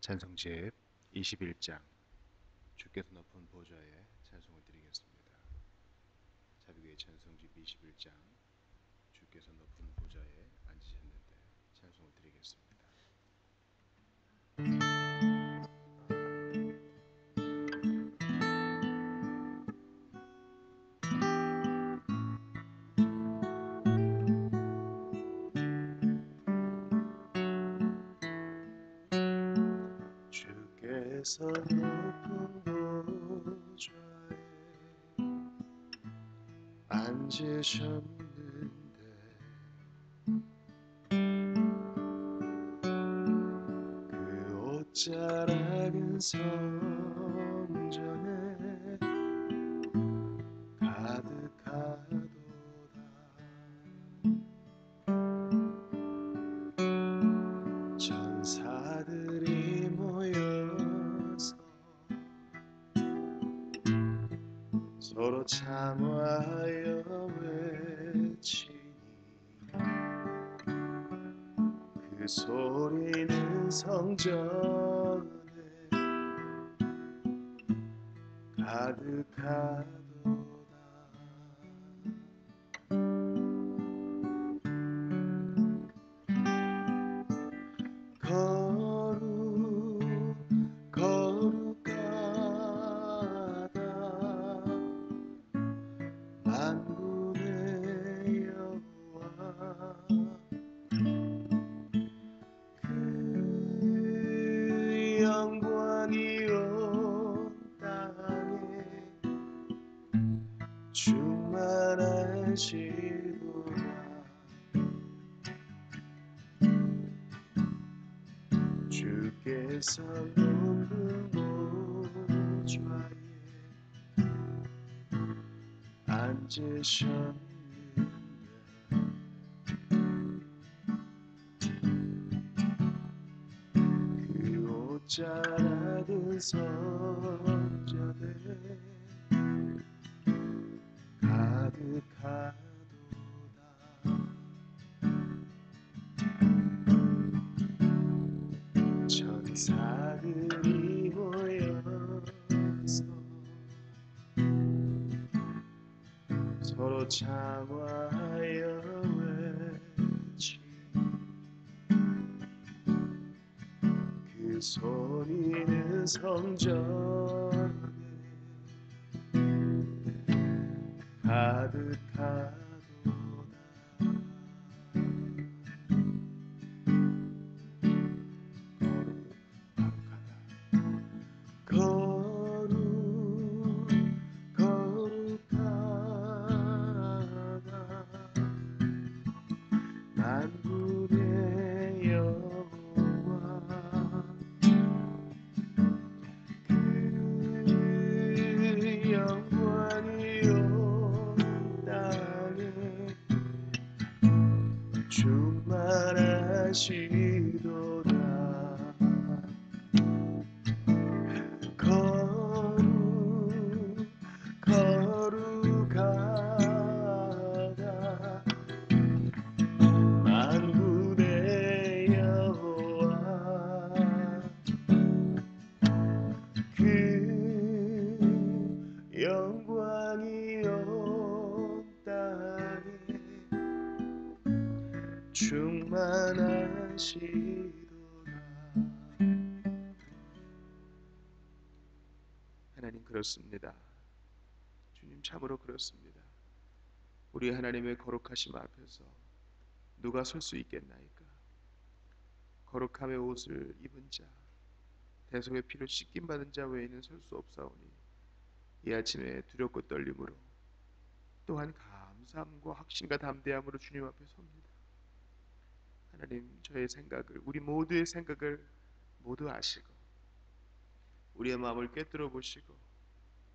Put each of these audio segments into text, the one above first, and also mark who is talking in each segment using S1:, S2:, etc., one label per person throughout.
S1: 찬송집 21장 주께서 높은 보좌에 찬송을 드리겠습니다. 자비교회 찬송집 21장 주께서 높은 보좌에 앉으셨는데 찬송을 드리겠습니다. 주께서 높은 보좌에 앉으셨는데 그 옷자락은 성전에 가득하도다. 천사들이 모여서 서로 참화하여 외치니 그 소리는 성전에 가득하도다. 거룩하다 만군의 여호와 그 영광이 온 땅에 충만하시도다. 주께서 높은 보좌에 앉으셨는데 그 옷자락은 성전에 가득하도다. 천사들이 모여서 서로 참화하여 외치 그 소리는 성전에 가득하도다. 거룩하다 만군의 여호와 그 영광이 온 땅에 충만하시도다. 거룩하다 만군의 여호와 그 영광이 온 땅에 충만하시도다. 하나님, 그렇습니다. 주님, 참으로 그렇습니다. 우리 하나님의 거룩하심 앞에서 누가 설 수 있겠나이까? 거룩함의 옷을 입은 자, 대속의 피로 씻김 받은 자 외에는 설 수 없사오니 이 아침에 두렵고 떨림으로 또한 감사함과 확신과 담대함으로 주님 앞에 섭니다. 하나님, 저의 생각을, 우리 모두의 생각을 모두 아시고 우리의 마음을 꿰뚫어 보시고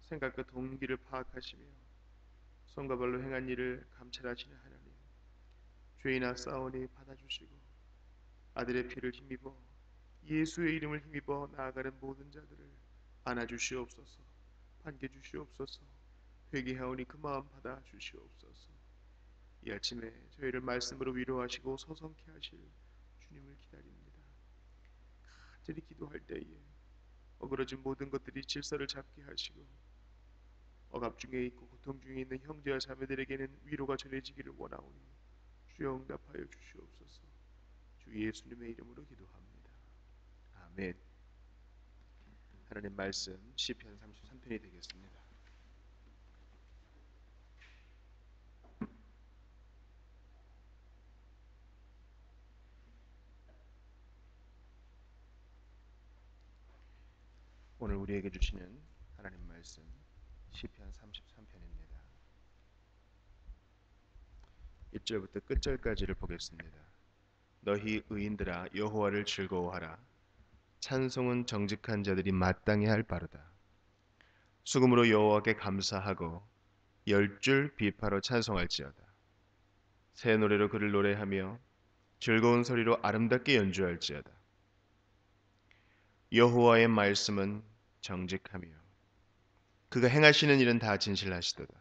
S1: 생각과 동기를 파악하시며 손과 발로 행한 일을 감찰하시는 하나님, 죄인아 싸우니 받아주시고 아들의 피를 힘입어 예수의 이름을 힘입어 나아가는 모든 자들을 안아주시옵소서. 반겨주시옵소서. 회개하오니 그 마음 받아주시옵소서. 이 아침에 저희를 말씀으로 위로하시고 서성케 하실 주님을 기다립니다. 간절히 기도할 때에 어그러진 모든 것들이 질서를 잡게 하시고 억압 중에 있고 고통 중에 있는 형제와 자매들에게는 위로가 전해지기를 원하오니 주여 응답하여 주시옵소서. 주 예수님의 이름으로 기도합니다. 아멘. 하나님 말씀 시편 33편이 되겠습니다. 오늘 우리에게 주시는 하나님 말씀 시편 33편입니다. 1절부터 끝절까지를 보겠습니다. 너희 의인들아 여호와를 즐거워하라. 찬송은 정직한 자들이 마땅히 할 바로다. 수금으로 여호와께 감사하고 열줄 비파로 찬송할지어다. 새 노래로 그를 노래하며 즐거운 소리로 아름답게 연주할지어다. 여호와의 말씀은 정직하며 그가 행하시는 일은 다 진실하시도다.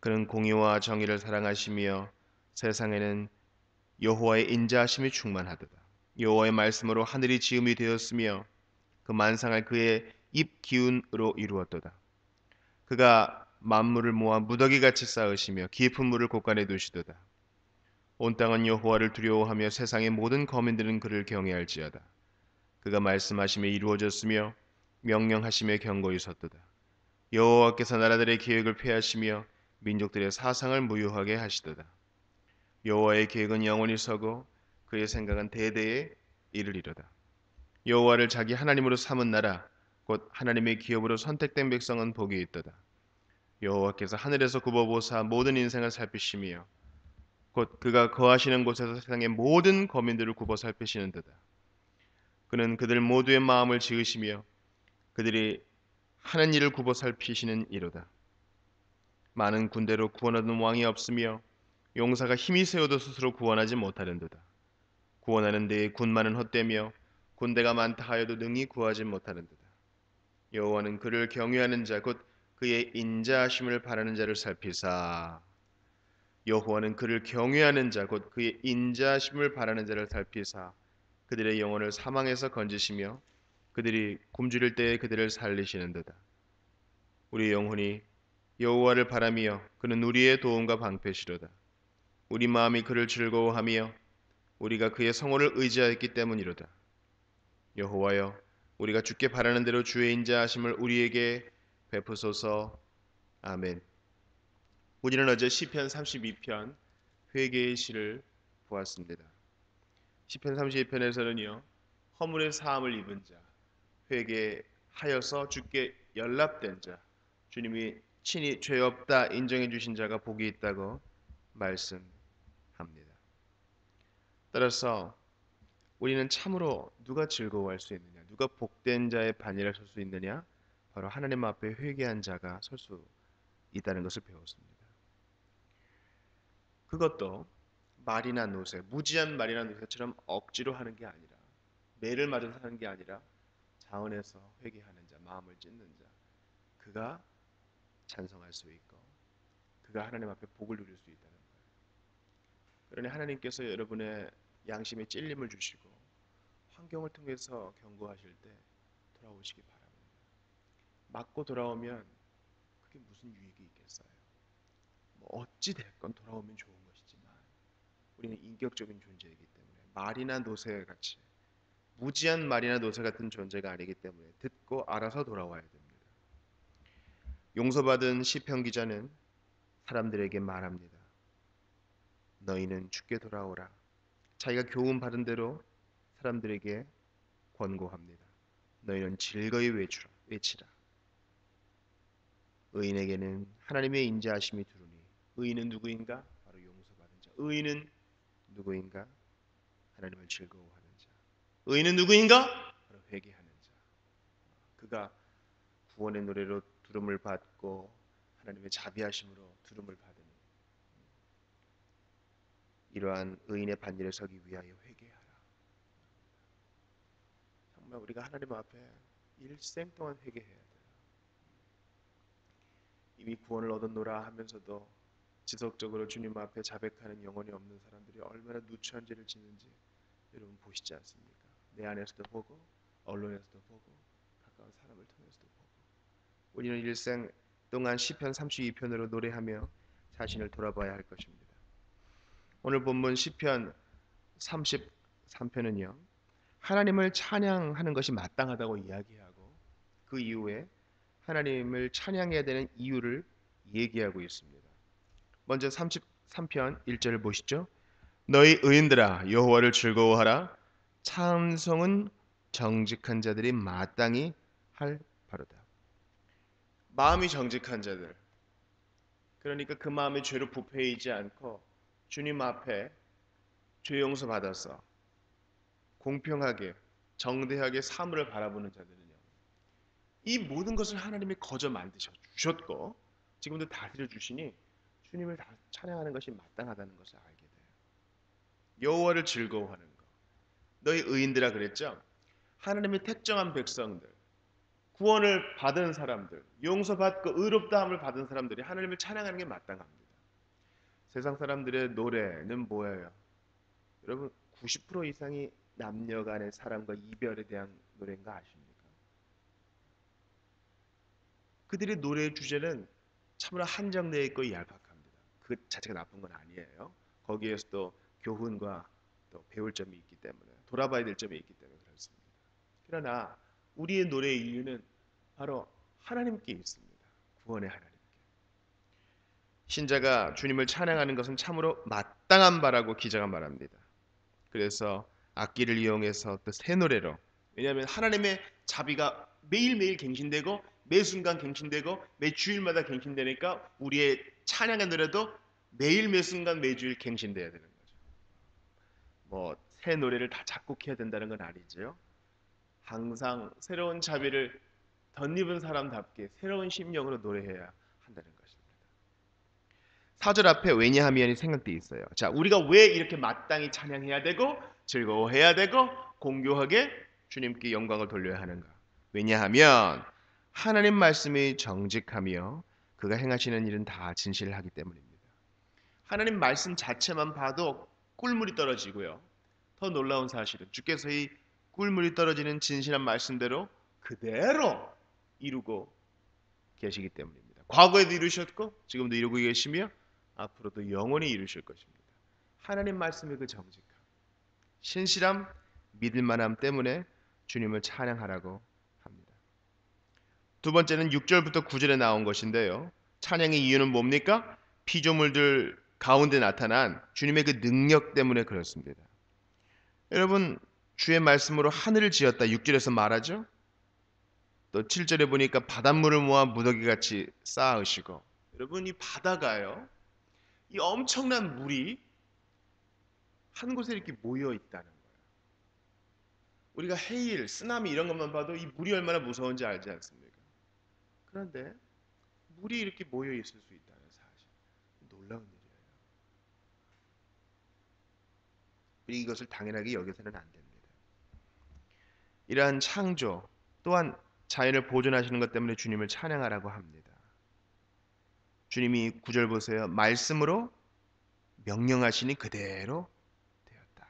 S1: 그는 공의와 정의를 사랑하시며 세상에는 여호와의 인자하심이 충만하도다. 여호와의 말씀으로 하늘이 지음이 되었으며 그 만상을 그의 입 기운으로 이루었도다. 그가 만물을 모아 무더기같이 쌓으시며 깊은 물을 곳간에 두시도다. 온 땅은 여호와를 두려워하며 세상의 모든 거민들은 그를 경외할지어다. 그가 말씀하심에 이루어졌으며 명령하심에 경고히 섰도다. 여호와께서 나라들의 계획을 폐하시며 민족들의 사상을 무효하게 하시도다. 여호와의 계획은 영원히 서고 그의 생각은 대대에 이르리로다. 여호와를 자기 하나님으로 삼은 나라 곧 하나님의 기업으로 선택된 백성은 복이 있도다. 여호와께서 하늘에서 굽어보사 모든 인생을 살피시며 곧 그가 거하시는 곳에서 세상의 모든 거민들을 굽어 살피시는도다. 그는 그들 모두의 마음을 지으시며 그들이 하는 일을 굽어 살피시는 이로다. 많은 군대로 구원하는 왕이 없으며 용사가 힘이 세어도 스스로 구원하지 못하는도다. 구원하는 데에 군마는 헛되며 군대가 많다 하여도 능히 구하지 못하는도다. 여호와는 그를 경외하는 자 곧 그의 인자하심을 바라는 자를 살피사 여호와는 그를 경외하는 자 곧 그의 인자하심을 바라는 자를 살피사 그들의 영혼을 사망에서 건지시며 그들이 굶주릴 때에 그들을 살리시는도다. 우리 영혼이 여호와를 바라며 그는 우리의 도움과 방패시로다. 우리 마음이 그를 즐거워하며 우리가 그의 성호를 의지하였기 때문이로다. 여호와여 우리가 주께 바라는 대로 주의 인자하심을 우리에게 베푸소서. 아멘. 우리는 어제 시편 32편 회개의 시를 보았습니다. 시편 32편에서는요 허물의 사함을 입은 자, 회개하여서 주께 연락된 자, 주님이 친히 죄 없다 인정해 주신 자가 복이 있다고 말씀합니다. 따라서 우리는 참으로 누가 즐거워할 수 있느냐, 누가 복된 자의 반열에 설 수 있느냐, 바로 하나님 앞에 회개한 자가 설 수 있다는 것을 배웠습니다. 그것도 말이나 노새, 무지한 말이나 노새처럼 억지로 하는 게 아니라, 매를 맞아서 하는 게 아니라 자원해서 회개하는 자, 마음을 찢는 자, 그가 찬송할 수 있고 그가 하나님 앞에 복을 누릴 수 있다는 거예요. 그러니 하나님께서 여러분의 양심에 찔림을 주시고 환경을 통해서 경고하실 때 돌아오시기 바랍니다. 맞고 돌아오면 그게 무슨 유익이 있겠어요? 어찌 됐건 돌아오면 좋은 것이지만 우리는 인격적인 존재이기 때문에 말이나 노새 같이 무지한 말이나 노새 같은 존재가 아니기 때문에 듣고 알아서 돌아와야 됩니다. 용서받은 시편 기자는 사람들에게 말합니다. 너희는 주께 돌아오라. 자기가 교훈 받은 대로 사람들에게 권고합니다. 너희는 즐거이 외치라. 의인에게는 하나님의 인자하심이 두루니 의인은 누구인가? 바로 용서받은 자. 의인은 누구인가? 하나님을 즐거워하는 자. 의인은 누구인가? 바로 회개하는 자. 그가 구원의 노래로 두름을 받고 하나님의 자비하심으로 두름을 받으니 이러한 의인의 반열에 서기 위하여 회개하라. 정말 우리가 하나님 앞에 일생 동안 회개해야 돼요. 이미 구원을 얻었노라 하면서도 지속적으로 주님 앞에 자백하는 영혼이 없는 사람들이 얼마나 누추한 죄를 짓는지 여러분 보시지 않습니까? 내 안에서도 보고 언론에서도 보고 가까운 사람을 통해서도 보고 우리는 일생 동안 시편 32편으로 노래하며 자신을 돌아봐야 할 것입니다. 오늘 본문 시편 33편은요. 하나님을 찬양하는 것이 마땅하다고 이야기하고 그 이후에 하나님을 찬양해야 되는 이유를 얘기하고 있습니다. 먼저 33편 1절을 보시죠. 너희 의인들아 여호와를 즐거워하라. 찬송은 정직한 자들이 마땅히 할 바로다. 마음이 정직한 자들, 그러니까 그 마음이 죄로 부패이지 않고 주님 앞에 죄 용서 받아서 공평하게 정대하게 사물을 바라보는 자들은요, 이 모든 것을 하나님이 거저 만드셔 주셨고 지금도 다스려 주시니 주님을 다 찬양하는 것이 마땅하다는 것을 알게 돼요. 여호와를 즐거워하는 것. 너희 의인들아 그랬죠? 하나님의 택정한 백성들, 구원을 받은 사람들, 용서받고 의롭다함을 받은 사람들이 하나님을 찬양하는 게 마땅합니다. 세상 사람들의 노래는 뭐예요? 여러분 90% 이상이 남녀 간의 사랑과 이별에 대한 노래인 거 아십니까? 그들의 노래의 주제는 참으로 한정되어 있고 얄팍합니다. 그 자체가 나쁜 건 아니에요. 거기에서도 교훈과 또 배울 점이 있기 때문에 돌아봐야 될 점이 있기 때문에 그렇습니다. 그러나 우리의 노래의 이유는 바로 하나님께 있습니다. 구원의 하나님께. 신자가 주님을 찬양하는 것은 참으로 마땅한 바라고 기자가 말합니다. 그래서 악기를 이용해서 또 새 노래로, 왜냐하면 하나님의 자비가 매일매일 갱신되고 매 순간 갱신되고 매 주일마다 갱신되니까 우리의 찬양의 노래도 매일 매 순간 매주일 갱신돼야 되는 거죠. 뭐 새 노래를 다 작곡해야 된다는 건 아니죠. 항상 새로운 자비를 덧입은 사람답게 새로운 심령으로 노래해야 한다는 것입니다. 4절 앞에 왜냐하면이 생각돼 있어요. 자, 우리가 왜 이렇게 마땅히 찬양해야 되고 즐거워해야 되고 공교하게 주님께 영광을 돌려야 하는가? 왜냐하면 하나님 말씀이 정직하며 그가 행하시는 일은 다 진실을 하기 때문입니다. 하나님 말씀 자체만 봐도 꿀물이 떨어지고요. 더 놀라운 사실은 주께서 이 꿀물이 떨어지는 진실한 말씀대로 그대로 이루고 계시기 때문입니다. 과거에도 이루셨고 지금도 이루고 계시며 앞으로도 영원히 이루실 것입니다. 하나님 말씀의 그 정직함, 신실함, 믿을만함 때문에 주님을 찬양하라고 합니다. 두 번째는 6절부터 9절에 나온 것인데요. 찬양의 이유는 뭡니까? 피조물들 가운데 나타난 주님의 그 능력 때문에 그렇습니다. 여러분 주의 말씀으로 하늘을 지었다 6절에서 말하죠. 또 7절에 보니까 바닷물을 모아 무더기같이 쌓으시고, 여러분 이 바다가요, 이 엄청난 물이 한 곳에 이렇게 모여 있다는 거예요. 우리가 해일, 쓰나미 이런 것만 봐도 이 물이 얼마나 무서운지 알지 않습니까? 그런데 물이 이렇게 모여 있을 수 있다는 사실, 놀라운 일이에요. 우리 이것을 당연하게 여겨서는 안 됩니다. 이러한 창조 또한 자연을 보존하시는 것 때문에 주님을 찬양하라고 합니다. 주님이 9절 보세요. 말씀으로 명령하시니 그대로 되었다.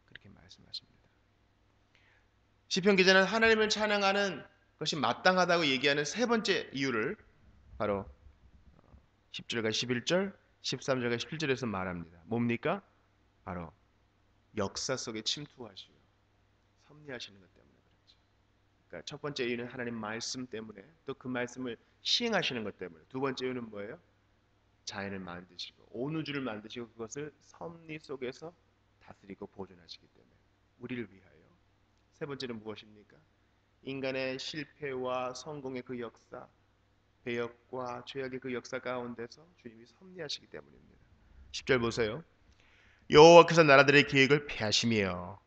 S1: 그렇게 말씀하십니다. 시편 기자는 하나님을 찬양하는 것이 마땅하다고 얘기하는 세 번째 이유를 바로 10절과 11절, 13절과 17절에서 말합니다. 뭡니까? 바로 역사 속에 침투하시고 섭리하시는 것 때문에 그렇죠. 그러니까 첫 번째 이유는 하나님 말씀 때문에, 또 그 말씀을 시행하시는 것 때문에. 두 번째 이유는 뭐예요? 자연을 만드시고 온 우주를 만드시고 그것을 섭리 속에서 다스리고 보존하시기 때문에 우리를 위하여. 세 번째는 무엇입니까? 인간의 실패와 성공의 그 역사, 배역과 죄악의 그 역사 가운데서 주님이 섭리하시기 때문입니다. 10절 보세요. 여호와께서 나라들의 계획을 폐하시며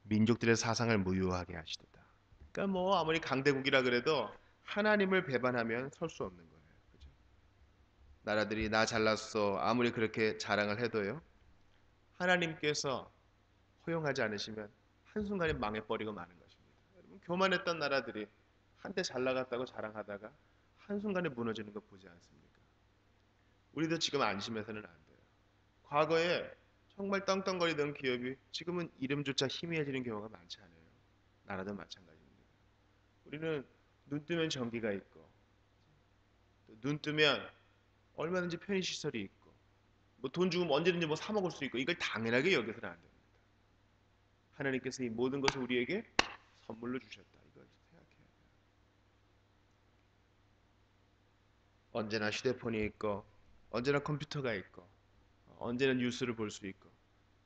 S1: 민족들의 사상을 무효하게 하시도다. 그러니까 뭐 아무리 강대국이라 그래도 하나님을 배반하면 설 수 없는 거예요. 그죠? 나라들이 나 잘났어 아무리 그렇게 자랑을 해도요, 하나님께서 허용하지 않으시면 한순간에 망해버리고 마는 것입니다. 여러분 교만했던 나라들이 한때 잘 나갔다고 자랑하다가 한순간에 무너지는 거 보지 않습니까? 우리도 지금 안심해서는 안 돼요. 과거에 정말 떵떵거리던 기업이 지금은 이름조차 희미해지는 경우가 많지 않아요. 나라도 마찬가지입니다. 우리는 눈 뜨면 전기가 있고, 눈 뜨면 얼마든지 편의시설이 있고, 뭐 돈 주면 언제든지 뭐 사 먹을 수 있고, 이걸 당연하게 여겨서는 안 됩니다. 하나님께서 이 모든 것을 우리에게 선물로 주셨다. 이걸 생각해야 돼요. 언제나 휴대폰이 있고, 언제나 컴퓨터가 있고, 언제나 뉴스를 볼 수 있고,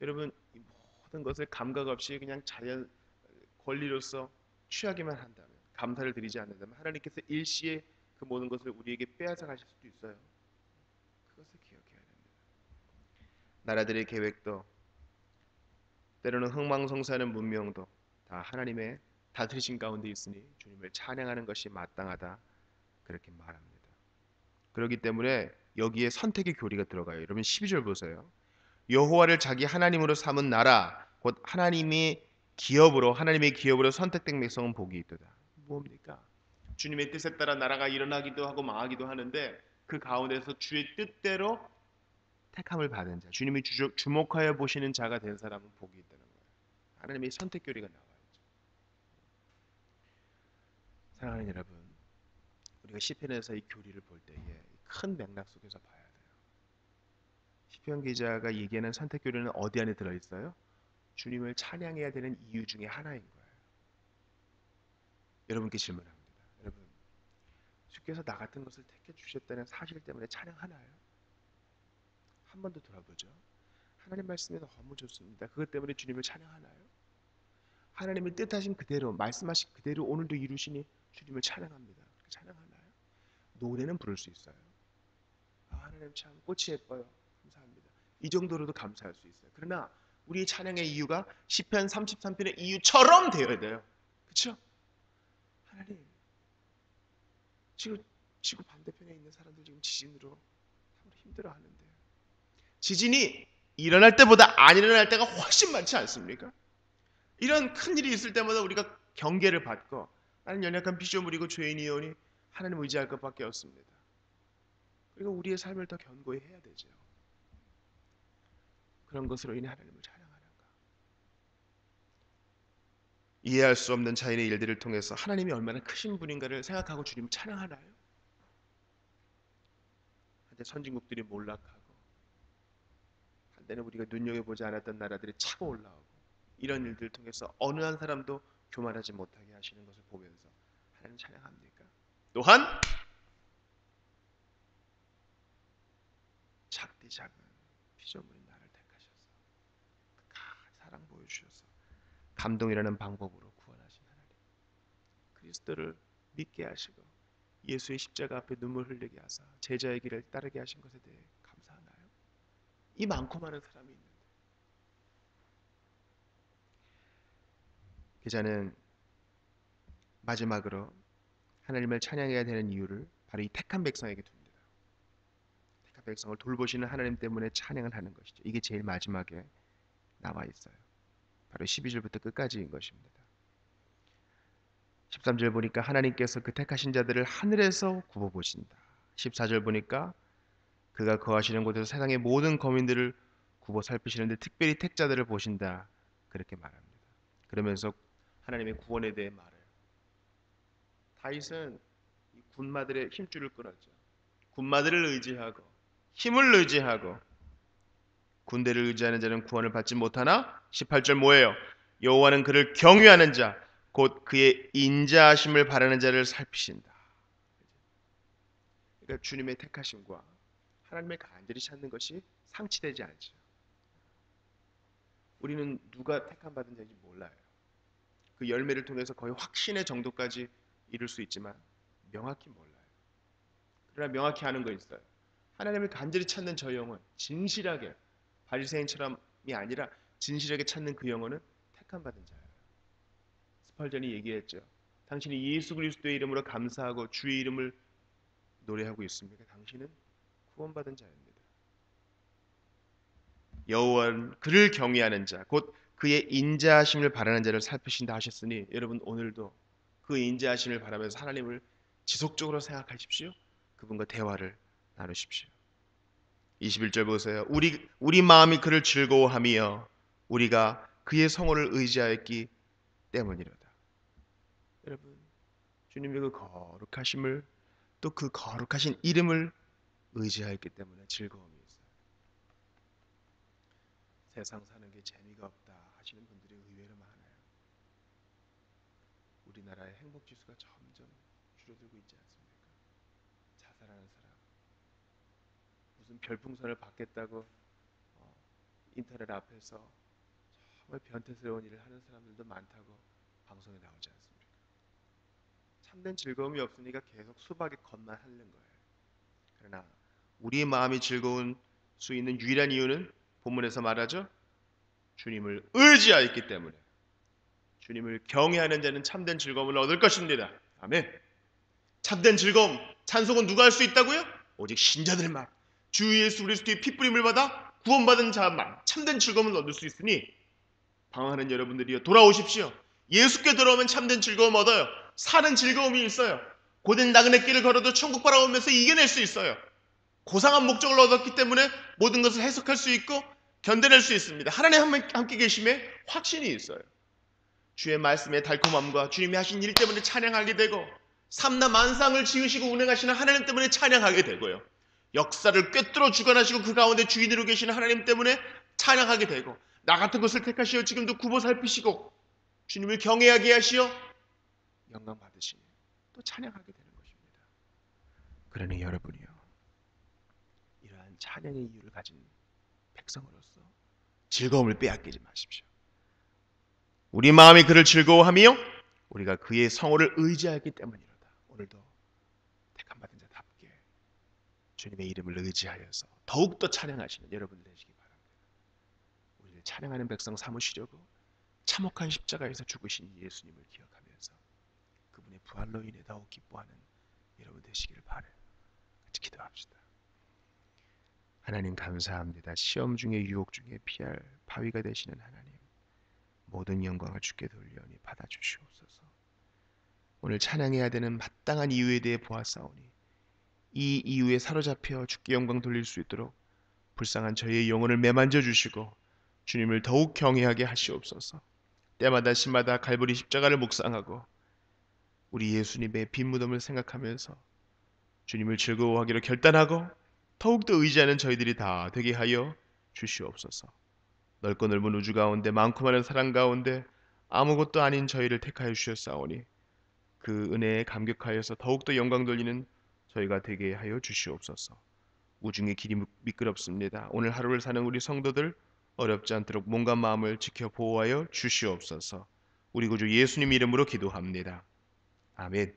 S1: 여러분 이 모든 것을 감각 없이 그냥 자연 권리로서 취하기만 한다면, 감사를 드리지 않는다면 하나님께서 일시에 그 모든 것을 우리에게 빼앗아 가실 수도 있어요. 그것을 기억해야 됩니다. 나라들의 계획도, 때로는 흥망성쇠하는 문명도 다 하나님의 다스리신 가운데 있으니 주님을 찬양하는 것이 마땅하다, 그렇게 말합니다. 그렇기 때문에 여기에 선택의 교리가 들어가요. 여러분 12절 보세요. 여호와를 자기 하나님으로 삼은 나라, 곧 하나님의 기업으로 선택된 백성은 복이 있도다. 뭡니까? 주님의 뜻에 따라 나라가 일어나기도 하고 망하기도 하는데, 그 가운데서 주의 뜻대로 택함을 받은 자, 주님이 주목하여 보시는 자가 된 사람은 복이 있다는 거예요. 하나님의 선택 교리가 나와요. 사랑하는 여러분, 우리가 시편에서 이 교리를 볼 때에 큰 맥락 속에서 봐야 돼요. 시편 기자가 얘기하는 선택 교리는 어디 안에 들어 있어요? 주님을 찬양해야 되는 이유 중에 하나인 거예요. 여러분께 질문합니다. 여러분, 주께서 나 같은 것을 택해 주셨다는 사실 때문에 찬양하나요? 한 번 더 돌아보죠. 하나님 말씀이 너무 좋습니다. 그것 때문에 주님을 찬양하나요? 하나님의 뜻하신 그대로, 말씀하신 그대로 오늘도 이루시니 주님을 찬양합니다. 그렇게 찬양하나요? 노래는 부를 수 있어요. 하나님 참 꽃이 예뻐요. 감사합니다. 이 정도로도 감사할 수 있어요. 그러나 우리의 찬양의 이유가 시편 33편의 이유처럼 되어야 돼요. 그렇죠? 하나님, 지구 반대편에 있는 사람들 지금 지진으로 힘들어하는데, 지진이 일어날 때보다 안 일어날 때가 훨씬 많지 않습니까? 이런 큰 일이 있을 때마다 우리가 경계를 받고, 나는 연약한 피조물이고 죄인이오니 하나님 의지할 것밖에 없습니다. 그리고 우리의 삶을 더 견고히 해야 되죠. 그런 것으로 인해 하나님을 찬양하는가? 이해할 수 없는 자연의 일들을 통해서 하나님이 얼마나 크신 분인가를 생각하고 주님을 찬양하나요? 한때 선진국들이 몰락하고, 한때는 우리가 눈여겨보지 않았던 나라들이 차고 올라오고, 이런 일들을 통해서 어느 한 사람도 교만하지 못하게 하시는 것을 보면서 하나님 찬양합니까? 또한 작디 작은 피조물인 나를 택하셔서 사랑 보여주셔서 감동이라는 방법으로 구원하신 하나님, 그리스도를 믿게 하시고 예수의 십자가 앞에 눈물 흘리게 하사 제자의 길을 따르게 하신 것에 대해 감사하나요? 이 많고 많은 사람이 있는데, 기자는 마지막으로 하나님을 찬양해야 되는 이유를 바로 이 택한 백성에게 둡니다. 택한 백성을 돌보시는 하나님 때문에 찬양을 하는 것이죠. 이게 제일 마지막에 나와 있어요. 바로 12절부터 끝까지인 것입니다. 13절 보니까 하나님께서 그 택하신 자들을 하늘에서 굽어보신다. 14절 보니까 그가 거하시는 곳에서 세상의 모든 거민들을 굽어 살피시는데 특별히 택자들을 보신다, 그렇게 말합니다. 그러면서 하나님의 구원에 대해 말해요. 다윗은 이 군마들의 힘줄을 끊었죠. 군마들을 의지하고 힘을 의지하고 군대를 의지하는 자는 구원을 받지 못하나 18절 뭐예요? 여호와는 그를 경외하는 자, 곧 그의 인자하심을 바라는 자를 살피신다. 그러니까 주님의 택하심과 하나님의 간절히 찾는 것이 상치되지 않죠. 우리는 누가 택함 받은 자인지 몰라요. 그 열매를 통해서 거의 확신의 정도까지 이룰 수 있지만 명확히 몰라요. 그러나 명확히 아는 거 있어요. 하나님을 간절히 찾는 저 영혼, 진실하게, 바리새인처럼이 아니라 진실하게 찾는 그 영혼은 택함 받은 자예요. 스펄전이 얘기했죠. 당신이 예수 그리스도의 이름으로 감사하고 주의 이름을 노래하고 있습니까? 당신은 구원받은 자입니다. 여호와는 그를 경외하는 자, 곧 그의 인자하심을 바라는 자를 살피신다 하셨으니, 여러분 오늘도 그 인자하심을 바라면서 하나님을 지속적으로 생각하십시오. 그분과 대화를 나누십시오. 21절 보세요. 우리 마음이 그를 즐거워하며 우리가 그의 성호를 의지하였기 때문이로다. 여러분, 주님의 그 거룩하심을, 또 그 거룩하신 이름을 의지하였기 때문에 즐거움이 있어요. 세상 사는 게 재미가 없다 하시는 분들이 의외로 많아요. 우리나라의 행복 지수가 점점 줄어들고 있지 않습니까? 자살하는 사람, 무슨 별풍선을 받겠다고 인터넷 앞에서 정말 변태스러운 일을 하는 사람들도 많다고 방송에 나오지 않습니까? 참된 즐거움이 없으니까 계속 수박에 겉만 핥는 거예요. 그러나 우리의 마음이 즐거운 수 있는 유일한 이유는 본문에서 말하죠. 주님을 의지하였기 때문에, 주님을 경외하는 자는 참된 즐거움을 얻을 것입니다. 아멘. 참된 즐거움, 찬송은 누가 할 수 있다고요? 오직 신자들만, 주 예수 그리스도의 핏부림을 받아 구원받은 자만 참된 즐거움을 얻을 수 있으니 방황하는 여러분들이여 돌아오십시오. 예수께 돌아오면 참된 즐거움 얻어요. 사는 즐거움이 있어요. 고된 나그네 길을 걸어도 천국 바라보면서 이겨낼 수 있어요. 고상한 목적을 얻었기 때문에 모든 것을 해석할 수 있고 견뎌낼 수 있습니다. 하나님 함께 계심에 확신이 있어요. 주의 말씀의 달콤함과 주님이 하신 일 때문에 찬양하게 되고, 삼나 만상을 지으시고 운행하시는 하나님 때문에 찬양하게 되고요, 역사를 꿰뚫어 주관하시고 그 가운데 주인으로 계시는 하나님 때문에 찬양하게 되고, 나 같은 것을 택하시어 지금도 굽어 살피시고 주님을 경외하게 하시어 영광 받으시니 또 찬양하게 되는 것입니다. 그러니 여러분이요, 이러한 찬양의 이유를 가진 백성으로서 즐거움을 빼앗기지 마십시오. 우리 마음이 그를 즐거워하며 우리가 그의 성호를 의지하기 때문이로다. 오늘도 택함 받은 자답게 주님의 이름을 의지하여서 더욱더 찬양하시는 여러분들 되시기 바랍니다. 우리를 찬양하는 백성 삼으시려고 참혹한 십자가에서 죽으신 예수님을 기억하면서 그분의 부활로 인해 더욱 기뻐하는 여러분 되시기를 바라요. 같이 기도합시다. 하나님 감사합니다. 시험 중에 유혹 중에 피할 바위가 되시는 하나님, 모든 영광을 주께 돌려니 받아주시옵소서. 오늘 찬양해야 되는 마땅한 이유에 대해 보았사오니 이 이유에 사로잡혀 주께 영광 돌릴 수 있도록 불쌍한 저희의 영혼을 매만져 주시고 주님을 더욱 경외하게 하시옵소서. 때마다 시마다 갈보리 십자가를 묵상하고 우리 예수님의 빈 무덤을 생각하면서 주님을 즐거워하기로 결단하고 더욱더 의지하는 저희들이 다 되게 하여 주시옵소서. 넓고 넓은 우주 가운데 많고 많은 사랑 가운데 아무것도 아닌 저희를 택하여 주셨사오니 그 은혜에 감격하여서 더욱더 영광 돌리는 저희가 되게 하여 주시옵소서. 우중의 길이 미끄럽습니다. 오늘 하루를 사는 우리 성도들 어렵지 않도록 몸과 마음을 지켜 보호하여 주시옵소서. 우리 구주 예수님 이름으로 기도합니다. 아멘.